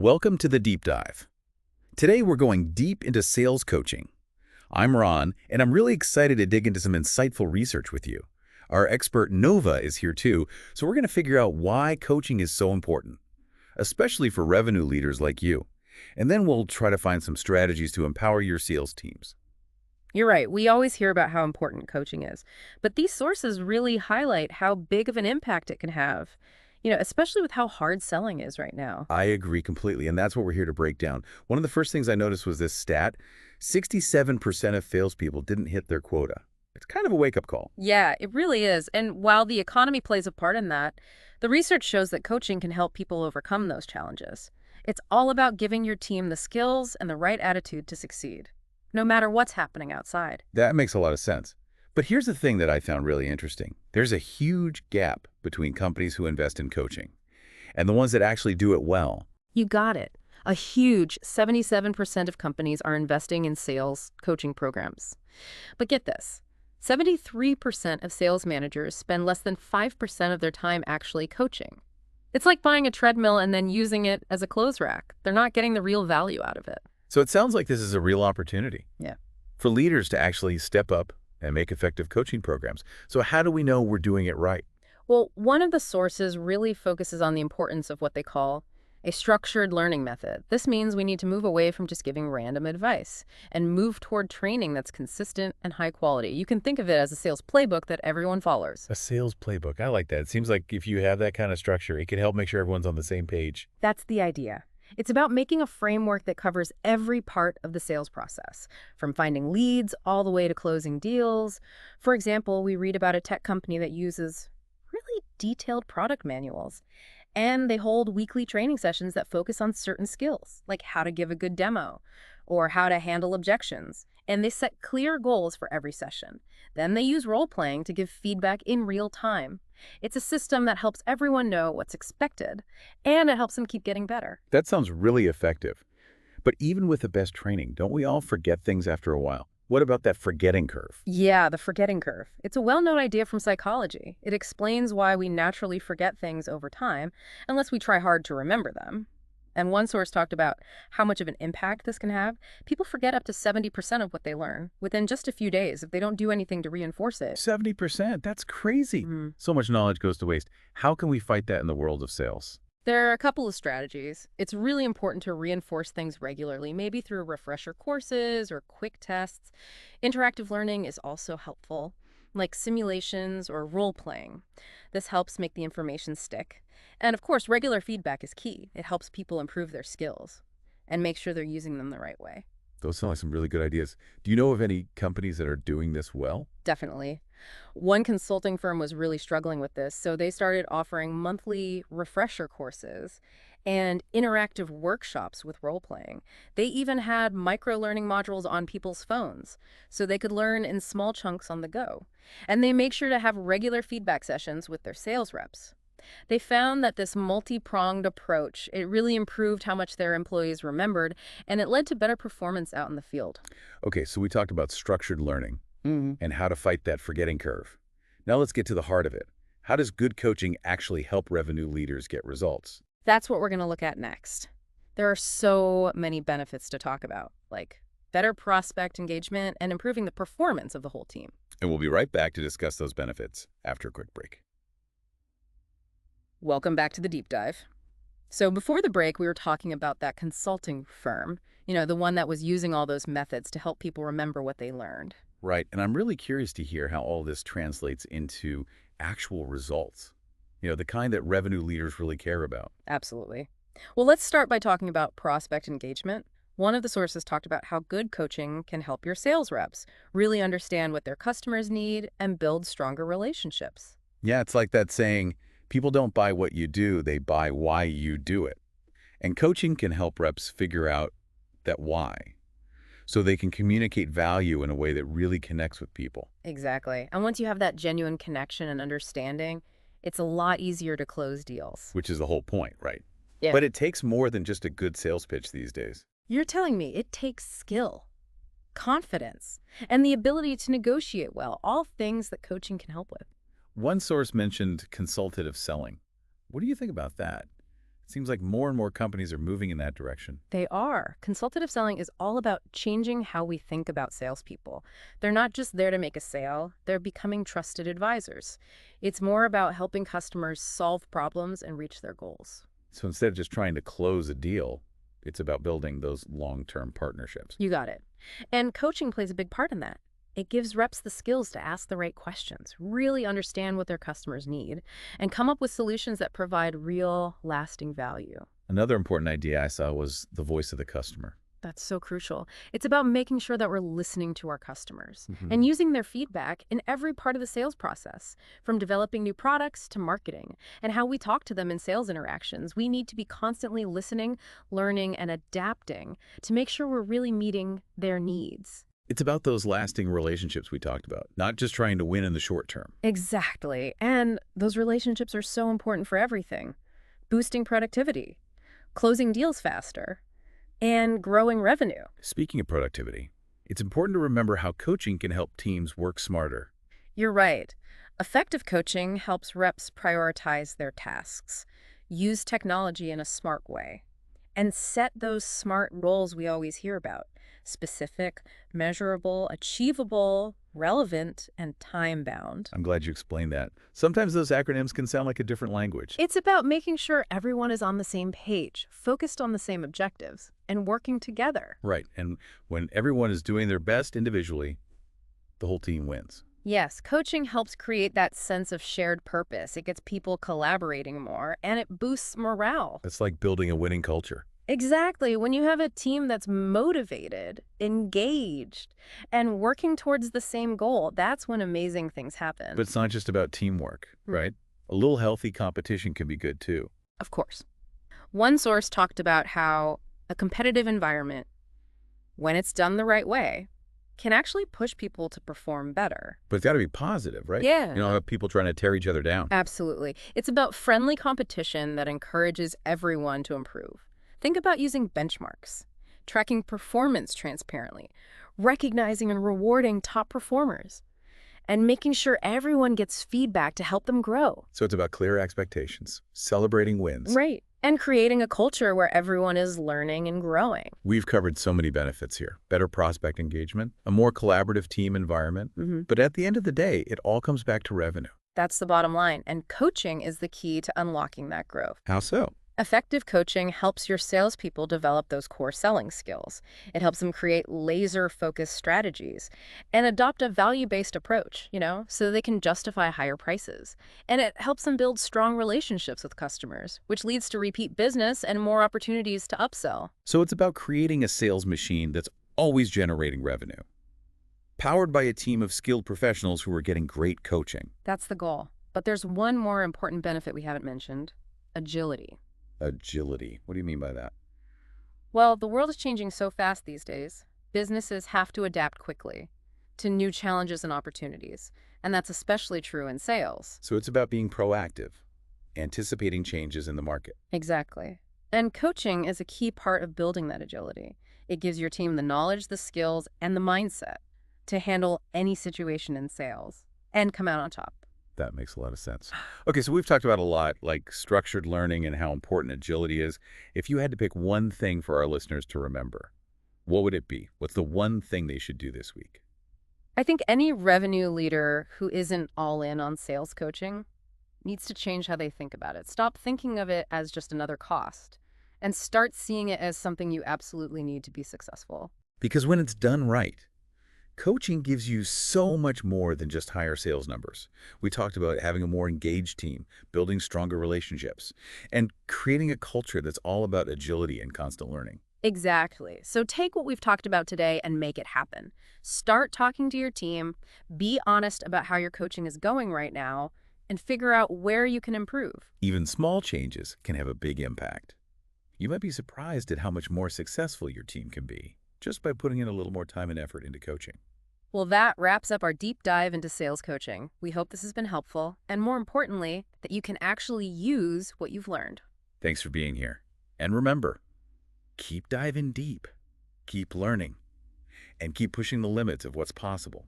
Welcome to the Deep Dive. Today we're going deep into sales coaching. I'm Ron, and I'm really excited to dig into some insightful research with you. Our expert Nova is here too, so we're going to figure out why coaching is so important, especially for revenue leaders like you. And then we'll try to find some strategies to empower your sales teams. You're right. We always hear about how important coaching is, but these sources really highlight how big of an impact it can have, especially with how hard selling is right now. I agree completely, and that's what we're here to break down. One of the first things I noticed was this stat: 67% of salespeople didn't hit their quota. It's kind of a wake-up call. Yeah, it really is. And while the economy plays a part in that, the research shows that coaching can help people overcome those challenges. It's all about giving your team the skills and the right attitude to succeed, no matter what's happening outside. That makes a lot of sense. But here's the thing that I found really interesting. There's a huge gap between companies who invest in coaching and the ones that actually do it well. You got it. A huge 77% of companies are investing in sales coaching programs. But get this, 73% of sales managers spend less than 5% of their time actually coaching. It's like buying a treadmill and then using it as a clothes rack. They're not getting the real value out of it. So it sounds like this is a real opportunity Yeah. for leaders to actually step up and make effective coaching programs. So how do we know we're doing it right? Well, one of the sources really focuses on the importance of what they call a structured learning method. This means we need to move away from just giving random advice and move toward training that's consistent and high quality. You can think of it as a sales playbook that everyone follows. A sales playbook. I like that. It seems like if you have that kind of structure, it can help make sure everyone's on the same page. That's the idea. It's about making a framework that covers every part of the sales process, from finding leads all the way to closing deals. For example, we read about a tech company that uses really detailed product manuals, and they hold weekly training sessions that focus on certain skills, like how to give a good demo or how to handle objections. And they set clear goals for every session. Then they use role-playing to give feedback in real time. It's a system that helps everyone know what's expected, and it helps them keep getting better. That sounds really effective. But even with the best training, don't we all forget things after a while? What about that forgetting curve? Yeah, the forgetting curve. It's a well-known idea from psychology. It explains why we naturally forget things over time, unless we try hard to remember them. And one source talked about how much of an impact this can have. People forget up to 70% of what they learn within just a few days if they don't do anything to reinforce it. 70%? That's crazy. Mhm. So much knowledge goes to waste. How can we fight that in the world of sales? There are a couple of strategies. It's really important to reinforce things regularly, maybe through refresher courses or quick tests. Interactive learning is also helpful, like simulations or role-playing. This helps make the information stick. And of course, regular feedback is key. It helps people improve their skills and make sure they're using them the right way. Those sound like some really good ideas. Do you know of any companies that are doing this well? Definitely. One consulting firm was really struggling with this, so they started offering monthly refresher courses and interactive workshops with role-playing. They even had micro-learning modules on people's phones, so they could learn in small chunks on the go. And they make sure to have regular feedback sessions with their sales reps. They found that this multi-pronged approach, it really improved how much their employees remembered, and it led to better performance out in the field. Okay, so we talked about structured learning and how to fight that forgetting curve. Now let's get to the heart of it. How does good coaching actually help revenue leaders get results? That's what we're going to look at next. There are so many benefits to talk about, like better prospect engagement and improving the performance of the whole team. And we'll be right back to discuss those benefits after a quick break. Welcome back to the deep dive. So before the break, we were talking about that consulting firm, the one that was using all those methods to help people remember what they learned. Right, and I'm really curious to hear how all this translates into actual results. The kind that revenue leaders really care about. Absolutely. Well, let's start by talking about prospect engagement. One of the sources talked about how good coaching can help your sales reps really understand what their customers need and build stronger relationships. Yeah, it's like that saying, people don't buy what you do, they buy why you do it. And coaching can help reps figure out that why, so they can communicate value in a way that really connects with people. Exactly. And once you have that genuine connection and understanding, it's a lot easier to close deals. Which is the whole point, right? Yeah. But it takes more than just a good sales pitch these days. You're telling me it takes skill, confidence, and the ability to negotiate well, all things that coaching can help with. One source mentioned consultative selling. What do you think about that? Seems like more and more companies are moving in that direction. They are. Consultative selling is all about changing how we think about salespeople. They're not just there to make a sale, they're becoming trusted advisors. It's more about helping customers solve problems and reach their goals. So instead of just trying to close a deal, it's about building those long-term partnerships. You got it. And coaching plays a big part in that. It gives reps the skills to ask the right questions, really understand what their customers need, and come up with solutions that provide real, lasting value. Another important idea I saw was the voice of the customer. That's so crucial. It's about making sure that we're listening to our customers Mhm. and using their feedback in every part of the sales process, from developing new products to marketing and how we talk to them in sales interactions. We need to be constantly listening, learning, and adapting to make sure we're really meeting their needs. It's about those lasting relationships we talked about, not just trying to win in the short term. Exactly. And those relationships are so important for everything: boosting productivity, closing deals faster, and growing revenue. Speaking of productivity, it's important to remember how coaching can help teams work smarter. You're right. Effective coaching helps reps prioritize their tasks, use technology in a smart way, and set those smart goals we always hear about: specific, measurable, achievable, relevant, and time-bound. I'm glad you explained that. Sometimes those acronyms can sound like a different language. It's about making sure everyone is on the same page, focused on the same objectives, and working together. Right, and when everyone is doing their best individually, the whole team wins. Yes, coaching helps create that sense of shared purpose. It gets people collaborating more, and it boosts morale. It's like building a winning culture. Exactly. When you have a team that's motivated, engaged, and working towards the same goal, that's when amazing things happen. But it's not just about teamwork, Hmm. right? A little healthy competition can be good too. Of course. One source talked about how a competitive environment, when it's done the right way, can actually push people to perform better. But it's got to be positive, right? Yeah. You don't have people trying to tear each other down. Absolutely. It's about friendly competition that encourages everyone to improve. Think about using benchmarks, tracking performance transparently, recognizing and rewarding top performers, and making sure everyone gets feedback to help them grow. So it's about clear expectations, celebrating wins. Right. And creating a culture where everyone is learning and growing. We've covered so many benefits here. Better prospect engagement, a more collaborative team environment. But at the end of the day, it all comes back to revenue. That's the bottom line. And coaching is the key to unlocking that growth. How so? Effective coaching helps your salespeople develop those core selling skills. It helps them create laser-focused strategies and adopt a value-based approach, so they can justify higher prices. And it helps them build strong relationships with customers, which leads to repeat business and more opportunities to upsell. So it's about creating a sales machine that's always generating revenue, powered by a team of skilled professionals who are getting great coaching. That's the goal. But there's one more important benefit we haven't mentioned: agility. Agility. What do you mean by that? Well, the world is changing so fast these days. Businesses have to adapt quickly to new challenges and opportunities, and that's especially true in sales. So it's about being proactive, anticipating changes in the market. Exactly. And coaching is a key part of building that agility. It gives your team the knowledge, the skills, and the mindset to handle any situation in sales and come out on top. That makes a lot of sense. Okay, so we've talked about a lot, like structured learning and how important agility is. If you had to pick one thing for our listeners to remember, what would it be? What's the one thing they should do this week? I think any revenue leader who isn't all in on sales coaching needs to change how they think about it. Stop thinking of it as just another cost and start seeing it as something you absolutely need to be successful. Because when it's done right, coaching gives you so much more than just higher sales numbers. We talked about having a more engaged team, building stronger relationships, and creating a culture that's all about agility and constant learning. Exactly. So take what we've talked about today and make it happen. Start talking to your team, be honest about how your coaching is going right now, and figure out where you can improve. Even small changes can have a big impact. You might be surprised at how much more successful your team can be just by putting in a little more time and effort into coaching. Well, that wraps up our deep dive into sales coaching. We hope this has been helpful, and more importantly, that you can actually use what you've learned. Thanks for being here. And remember, keep diving deep, keep learning, and keep pushing the limits of what's possible.